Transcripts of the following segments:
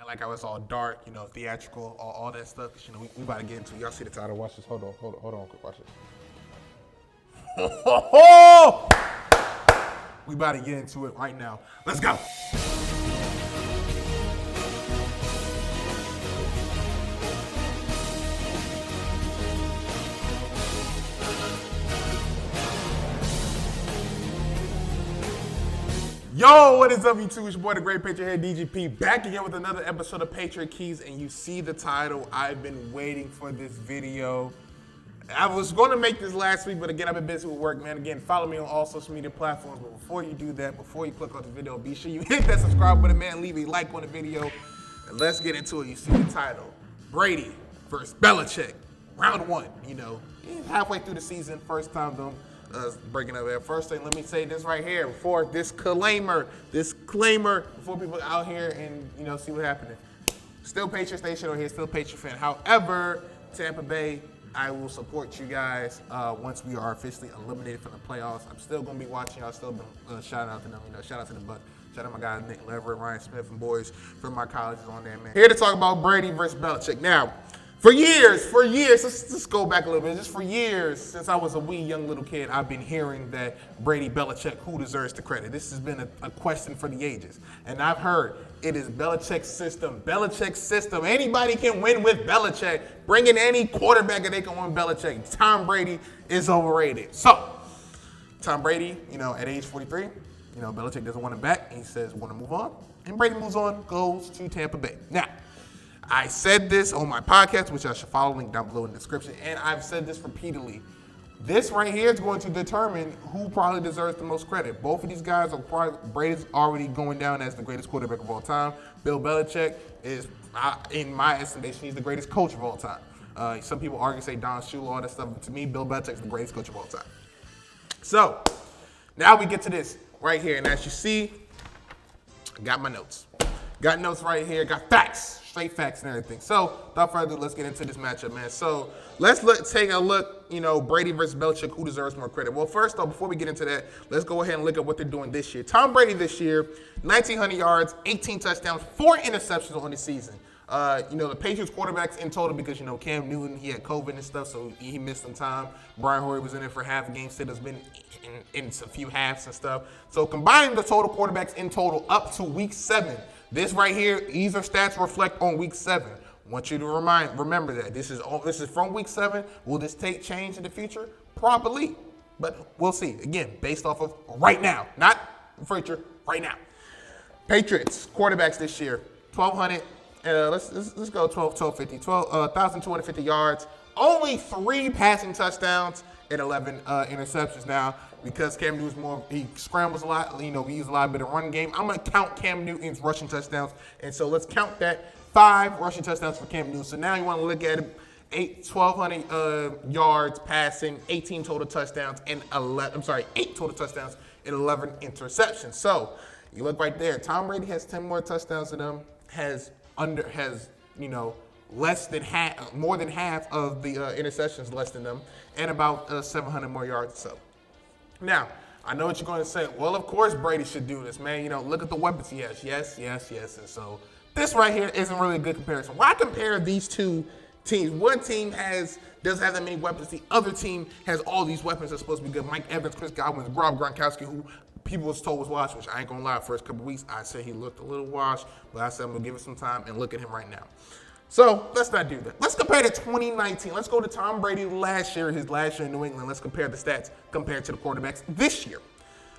like how it's all dark, theatrical, all that stuff. 'Cause, we about to get into it. Y'all see the title? Watch this. Hold on, quick. Watch this. We about to get into it right now. Let's go. Yo, what is up, YouTube? It's your boy, the Great Patriot Head, DGP, back again with another episode of Patriot Keys, and you see the title. I've been waiting for this video. I was going to make this last week, but again, I've been busy with work, man. Again, follow me on all social media platforms, but before you do that, before you click on the video, be sure you hit that subscribe button, man. Leave a like on the video, and let's get into it. You see the title, Brady versus Belichick, round one, halfway through the season, first time them breaking up. First thing, let me say this right here before disclaimer, before people out here and see what happened. Still Patriot Station over here, still Patriot fan. However, Tampa Bay, I will support you guys once we are officially eliminated from the playoffs. I'm still gonna be watching y'all. Still been shout out to them. Shout out to the Bucks. Shout out to my guys Nick Leverett, Ryan Smith, and boys from my colleges on there, man. Here to talk about Brady versus Belichick. Now, For years, let's go back a little bit. Just for years, since I was a wee young little kid, I've been hearing that Brady, Belichick, who deserves the credit? This has been a question for the ages. And I've heard it is Belichick's system. Belichick's system. Anybody can win with Belichick. Bring in any quarterback and they can win Belichick. Tom Brady is overrated. So, Tom Brady, at age 43, Belichick doesn't want him back. He says, want to move on. And Brady moves on, goes to Tampa Bay. Now, I said this on my podcast, which I should follow, link down below in the description, and I've said this repeatedly. This right here is going to determine who probably deserves the most credit. Both of these guys are probably, Brady's already going down as the greatest quarterback of all time. Bill Belichick is, in my estimation, he's the greatest coach of all time. Some people argue, say Don Shula, all that stuff, but to me, Bill Belichick's the greatest coach of all time. So, now we get to this right here, and as you see, I got my notes. Got notes right here, got facts, straight facts and everything. So, without further ado, let's get into this matchup, man. So, let's take a look, Brady versus Belichick, who deserves more credit. Well, first, though, before we get into that, let's go ahead and look at what they're doing this year. Tom Brady this year, 1,900 yards, 18 touchdowns, 4 interceptions on the season. The Patriots quarterbacks in total, because, Cam Newton, he had COVID and stuff, so he missed some time. Brian Hoyer was in it for half a game. Sid has been in a few halves and stuff. So, combining the total quarterbacks in total up to week 7, this right here, these are stats reflect on week 7. I want you to remember that. This is from week 7. Will this change in the future? Probably. But we'll see. Again, based off of right now. Not future, right now. Patriots, quarterbacks this year, 1,200. Let's go 1,250 yards. Only 3 passing touchdowns and 11 interceptions now. Because Cam Newton's he scrambles a lot, he uses a lot of run game. I'm going to count Cam Newton's rushing touchdowns. And so let's count that. 5 rushing touchdowns for Cam Newton. So now you want to look at it, 1,200 yards passing, 18 total touchdowns, and 8 total touchdowns and 11 interceptions. So you look right there. Tom Brady has 10 more touchdowns than him, less than half, more than half of the interceptions less than them, and about 700 more yards or so. Now, I know what you're going to say. Well, of course Brady should do this, man. Look at the weapons he has. Yes. And so this right here isn't really a good comparison. Why compare these two teams? One team doesn't have that many weapons. The other team has all these weapons that's supposed to be good. Mike Evans, Chris Godwin, Rob Gronkowski, who people was told was washed, which I ain't going to lie, first couple weeks, I said he looked a little washed, but I said I'm going to give it some time and look at him right now. So let's not do that. Let's compare to 2019. Let's go to Tom Brady his last year in New England. Let's compare the stats compared to the quarterbacks this year.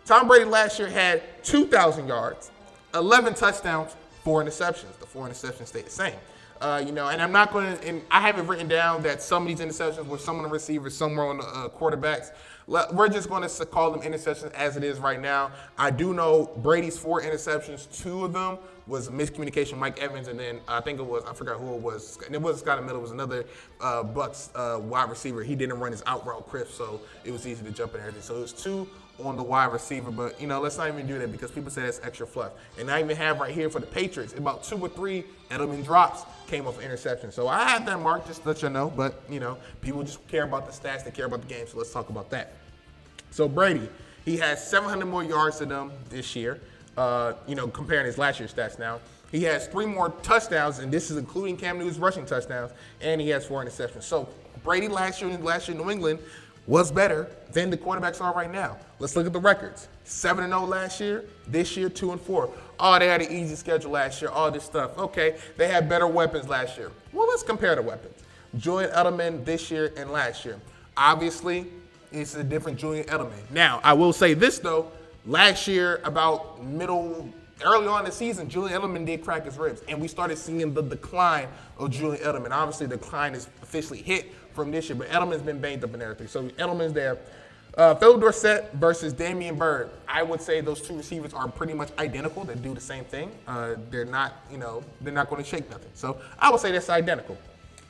Tom Brady last year had 2,000 yards, 11 touchdowns, 4 interceptions. The 4 interceptions stay the same. And I'm not going to, and I have it written down that some of these interceptions were some on the receivers, some were on the quarterbacks. We're just going to call them interceptions as it is right now. I do know Brady's 4 interceptions, 2 of them was miscommunication, Mike Evans, and then I forgot who it was. And it wasn't Scott in the middle, it was another Bucks wide receiver. He didn't run his out route crisp, so it was easy to jump and everything. So it was 2 on the wide receiver, but let's not even do that because people say that's extra fluff. And I even have right here for the Patriots, about 2 or 3 Edelman drops came off interception. So I had that marked just to let you know, but people just care about the stats, they care about the game, so let's talk about that. So Brady, he has 700 more yards than them this year. Comparing his last year's stats now. He has 3 more touchdowns, and this is including Cam Newton's rushing touchdowns, and he has 4 interceptions. So Brady last year in New England was better than the quarterbacks are right now. Let's look at the records. 7-0 last year, this year 2-4. Oh, they had an easy schedule last year, all this stuff. Okay, they had better weapons last year. Well, let's compare the weapons. Julian Edelman this year and last year. Obviously, it's a different Julian Edelman. Now, I will say this though, last year about early on in the season, Julian Edelman did crack his ribs, and we started seeing the decline of Julian Edelman. Obviously, the decline is officially hit from this year, but Edelman's been banged up and everything. So Edelman's there. Phil Dorsett versus Damian Byrd. I would say those 2 receivers are pretty much identical. They do the same thing. They're not going to shake nothing. So I would say that's identical.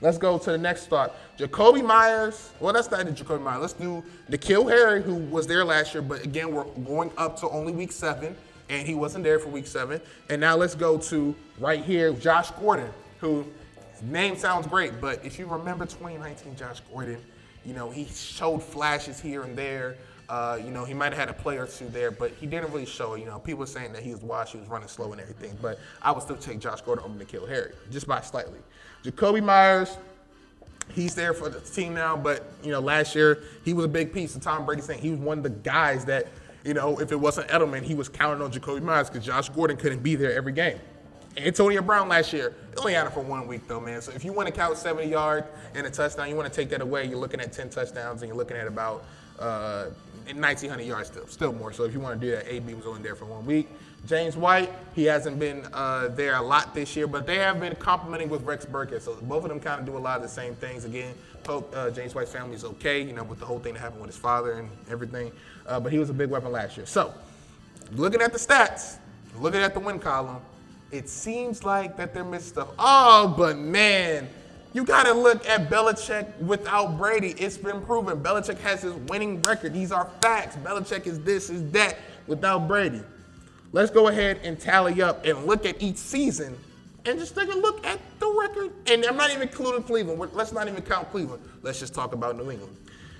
Let's go to the next thought. Jacoby Myers. Well, that's not the Jacoby Myers. Let's do N'Keal Harry, who was there last year, but again, we're going up to only week 7. And he wasn't there for week 7. And now let's go to right here, Josh Gordon, who his name sounds great, but if you remember 2019 Josh Gordon, he showed flashes here and there. He might have had a play or 2 there, but he didn't really show it. People were saying that he was washed, he was running slow and everything, but I would still take Josh Gordon over N'Keal Harry, just by slightly. Jacoby Myers, he's there for the team now, but, last year he was a big piece of Tom Brady saying he was one of the guys that, if it wasn't Edelman, he was counting on Jacoby Myers because Josh Gordon couldn't be there every game. Antonio Brown last year, only had it for 1 week though, man. So if you want to count 70 yards and a touchdown, you want to take that away, you're looking at 10 touchdowns and you're looking at about 1,900 yards still more. So if you want to do that, AB was only there for 1 week. James White, he hasn't been there a lot this year, but they have been complimenting with Rex Burkhead. So both of them kind of do a lot of the same things. Again, hope James White's family is okay, with the whole thing that happened with his father and everything. But he was a big weapon last year. So looking at the stats, looking at the win column, it seems like that they're missing stuff. Oh, but man, you got to look at Belichick without Brady. It's been proven. Belichick has his winning record. These are facts. Belichick is this, is that without Brady. Let's go ahead and tally up and look at each season and just take a look at the record. And I'm not even including Cleveland. Let's not even count Cleveland. Let's just talk about New England.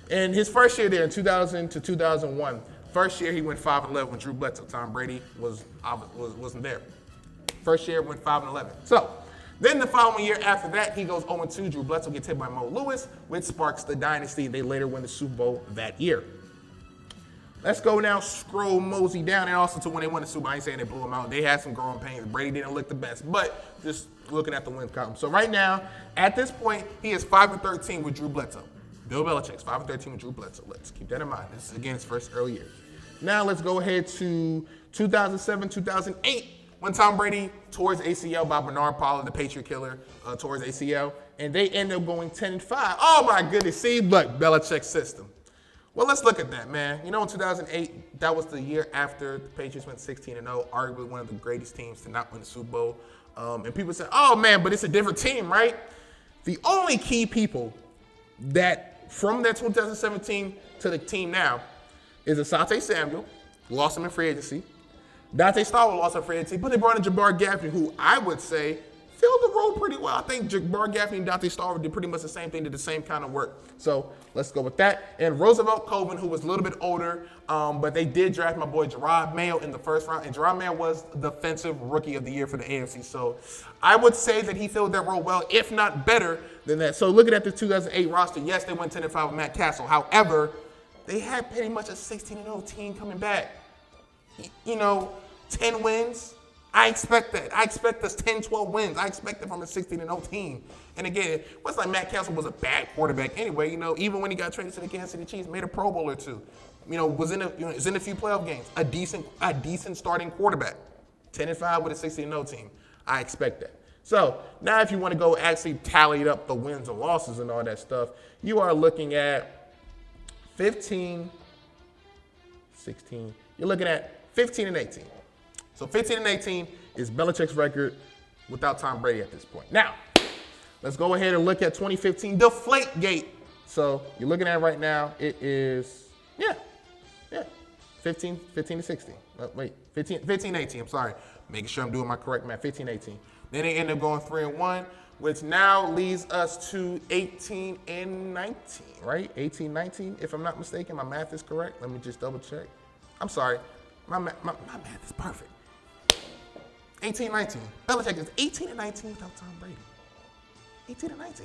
In his first year there, in 2000 to 2001, first year he went 5-11 with Drew Bledsoe. Tom Brady wasn't there. First year went 5-11. So then the following year after that, he goes 0-2. Drew Bledsoe gets hit by Mo Lewis, which sparks the dynasty. They later win the Super Bowl that year. Let's go now, scroll mosey down, and also to when they won the Super Bowl. I ain't saying they blew them out. They had some growing pains. Brady didn't look the best, but just looking at the win column. So right now, at this point, he is 5-13 with Drew Bledsoe. Bill Belichick's 5-13 with Drew Bledsoe. Let's keep that in mind. This is, again, his first early year. Now let's go ahead to 2007, 2008, when Tom Brady tore his ACL by Bernard Pollard, the Patriot killer, tore his ACL, and they ended up going 10-5. Oh, my goodness. See, look, Belichick's system. Well, let's look at that, man. In 2008, that was the year after the Patriots went 16-0, arguably one of the greatest teams to not win the Super Bowl. And people say, oh, man, but it's a different team, right? The only key people that from that 2017 to the team now is Asante Samuel, lost him in free agency. Dante Stallworth lost in free agency, but they brought in Jabbar Gaffney, who I would say filled the role pretty well. I think Jabbar Gaffney and Dante Stallworth did pretty much the same thing, did the same kind of work. So let's go with that. And Roosevelt Colvin, who was a little bit older, but they did draft my boy Gerard Mayo in the first round, and Gerard Mayo was the Defensive Rookie of the Year for the AFC. So I would say that he filled that role well, if not better than that. So looking at the 2008 roster, yes, they went 10-5 with Matt Castle. However, they had pretty much a 16-0 team coming back. 10 wins. I expect that. I expect us 10, 12 wins. I expect it from a 16-0 team. And again, it wasn't like Matt Castle was a bad quarterback anyway. Even when he got traded to the Kansas City Chiefs, made a Pro Bowl or two. Was in a few playoff games. A decent starting quarterback. 10-5 with a 16-0 team. I expect that. So now if you want to go actually tally up the wins and losses and all that stuff, you are looking at 15, 16. You're looking at 15 and 18. So 15 and 18 is Belichick's record without Tom Brady at this point. Now, let's go ahead and look at 2015 Deflategate. So you're looking at right now, it is, 15 to 16. 15, 18, I'm sorry. Making sure I'm doing my correct math, 15, 18. Then they end up going 3-1, which now leads us to 18 and 19, right? 18, 19, if I'm not mistaken. My math is correct. Let me just double check. I'm sorry. My math is perfect. 18-19. Belichick is 18-19 without Tom Brady. 18-19.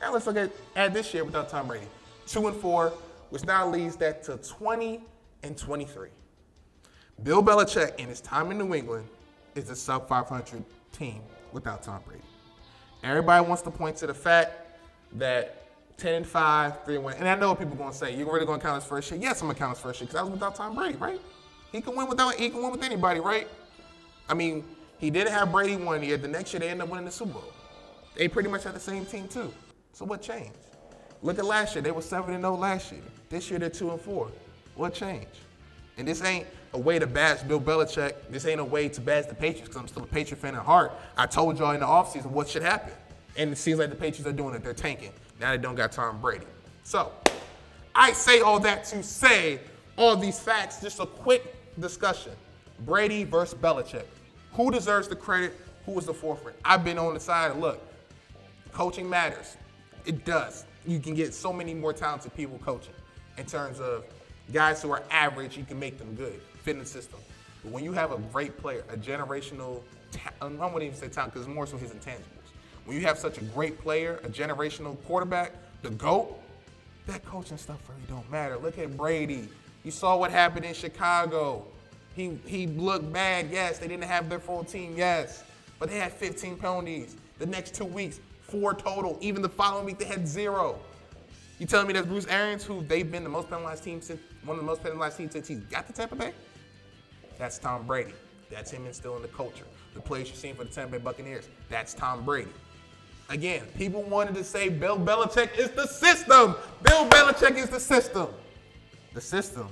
Now let's look at this year without Tom Brady. 2-4, which now leads that to 20-23. Bill Belichick in his time in New England is a sub 500 team without Tom Brady. Everybody wants to point to the fact that 10-5, 3-1, and I know what people are gonna say. You're really gonna count his first year? Yes, I'm gonna count his first year because I was without Tom Brady, right? He can win with anybody, right? I mean, he didn't have Brady one year. The next year they ended up winning the Super Bowl. They pretty much had the same team too. So what changed? Look at last year. They were 7-0 last year. This year they're 2-4. What changed? And this ain't a way to bash Bill Belichick. This ain't a way to bash the Patriots because I'm still a Patriot fan at heart. I told y'all in the offseason what should happen. And it seems like the Patriots are doing it. They're tanking. Now they don't got Tom Brady. So I say all that to say all these facts. Just a quick discussion. Brady versus Belichick. Who deserves the credit? Who was the forefront? I've been on the side of, look, coaching matters. It does. You can get so many more talented people coaching in terms of guys who are average, you can make them good, fit in the system. But when you have a great player, a generational, I wouldn't even say talent because it's more so his intangibles. When you have such a great player, a generational quarterback, the GOAT, that coaching stuff really don't matter. Look at Brady. You saw what happened in Chicago. He looked bad, yes. They didn't have their full team, yes. But they had 15 penalties. The next 2 weeks, 4 total. Even the following week, they had 0. You telling me that Bruce Arians, who they've been the most penalized team since, one of the most penalized teams since he's got to Tampa Bay? That's Tom Brady. That's him instilling the culture. The players you're seeing for the Tampa Bay Buccaneers, that's Tom Brady. Again, people wanted to say Bill Belichick is the system. Bill Belichick is the system. The system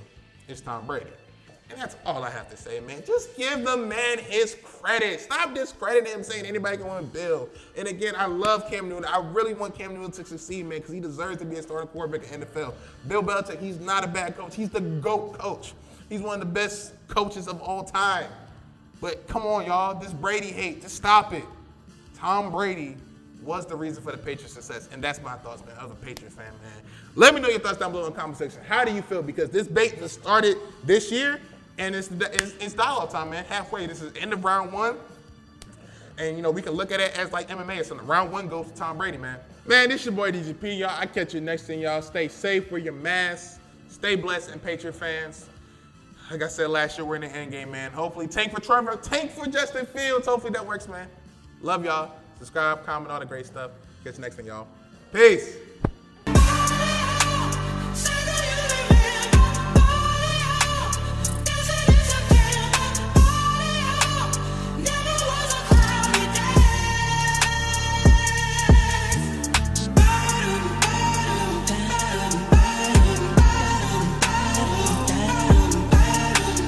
is Tom Brady. And that's all I have to say, man. Just give the man his credit. Stop discrediting him saying anybody can win Bill. And again, I love Cam Newton. I really want Cam Newton to succeed, man, because he deserves to be a starting quarterback in the NFL. Bill Belichick, he's not a bad coach. He's the GOAT coach. He's one of the best coaches of all time. But come on, y'all. This Brady hate, just stop it. Tom Brady was the reason for the Patriots' success. And that's my thoughts, man. I was a Patriots fan, man. Let me know your thoughts down below in the comment section. How do you feel? Because this debate just started this year. And it's dialogue time, man. Halfway. This is end of round 1. And, you know, we can look at it as like MMA or something. Round 1 goes to Tom Brady, man. Man, this your boy DGP, y'all. I catch you next thing, y'all. Stay safe, wear your masks. Stay blessed, and Patriot fans. Like I said last year, we're in the end game, man. Hopefully, tank for Trevor, tank for Justin Fields. Hopefully that works, man. Love y'all. Subscribe, comment, all the great stuff. Catch you next thing, y'all. Peace.